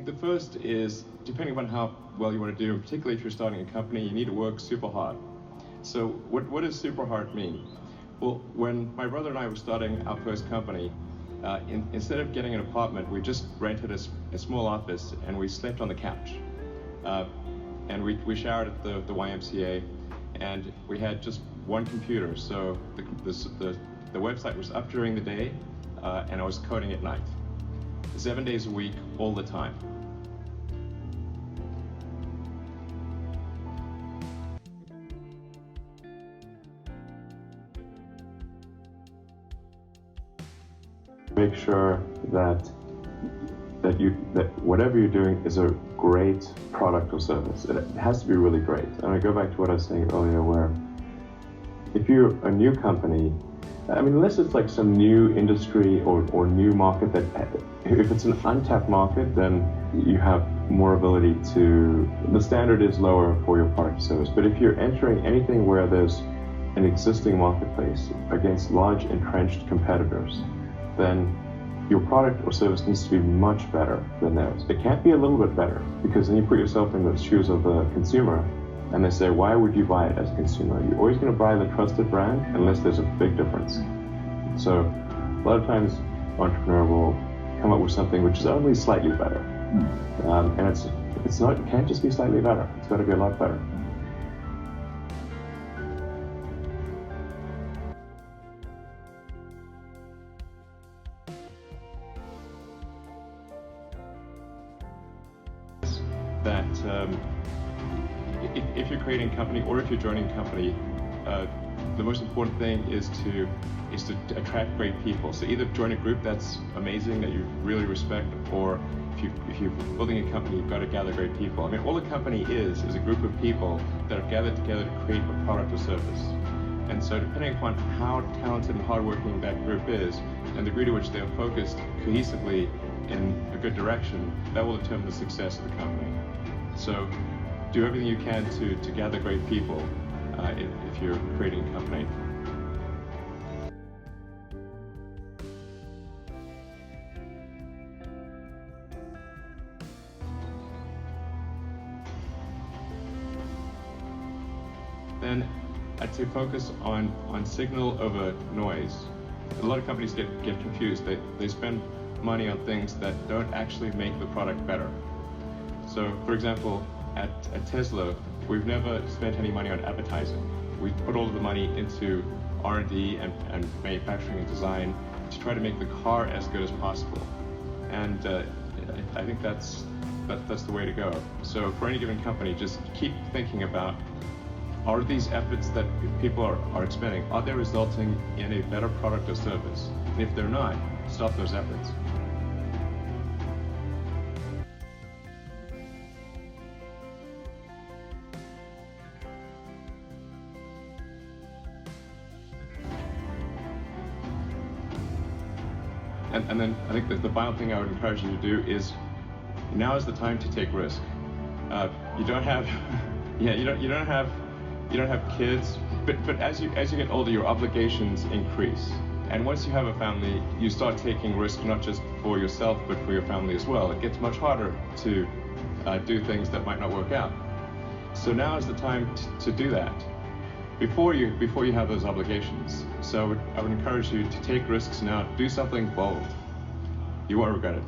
the first is, depending on how well you want to do, particularly if you're starting a company, you need to work super hard. So what does super hard mean? Well, when my brother and I were starting our first company, instead of getting an apartment, we just rented a small office and we slept on the couch. And we showered at the YMCA, and we had just one computer. So the website was up during the day, and I was coding at night. 7 days a week, all the time. Make sure that whatever you're doing is a great product or service. It has to be really great. And I go back to what I was saying earlier, where if you're a new company, I mean, unless it's like some new industry or new market that, if it's an untapped market, then you have more ability to, the standard is lower for your product or service. But if you're entering anything where there's an existing marketplace against large entrenched competitors, then your product or service needs to be much better than theirs. It can't be a little bit better, because then you put yourself in the shoes of the consumer and they say, why would you buy it as a consumer? You're always going to buy the trusted brand unless there's a big difference. So a lot of times entrepreneur will come up with something which is only slightly better. And it's not, it can't just be slightly better. It's got to be a lot better. That if you're creating a company or if you're joining a company, the most important thing is to attract great people. So either join a group that's amazing, that you really respect, or if you're building a company, you've got to gather great people. I mean, all a company is a group of people that have gathered together to create a product or service. And so depending upon how talented and hardworking that group is, and the degree to which they are focused cohesively in a good direction, that will determine the success of the company. So do everything you can to gather great people if you're creating a company. Then I'd say focus on signal over noise. A lot of companies get confused. They spend money on things that don't actually make the product better. So, for example, at Tesla, we've never spent any money on advertising. We put all of the money into R&D and manufacturing and design to try to make the car as good as possible. And I think that's the way to go. So for any given company, just keep thinking about, are these efforts that people are expending, are they resulting in a better product or service? And if they're not, stop those efforts. And then I think that the final thing I would encourage you to do is, now is the time to take risk. You don't have, you don't have kids, but as you get older, your obligations increase. And once you have a family, you start taking risks not just for yourself, but for your family as well. It gets much harder to do things that might not work out. So now is the time to do that before you have those obligations. So I would encourage you to take risks now. Do something bold. You won't regret it.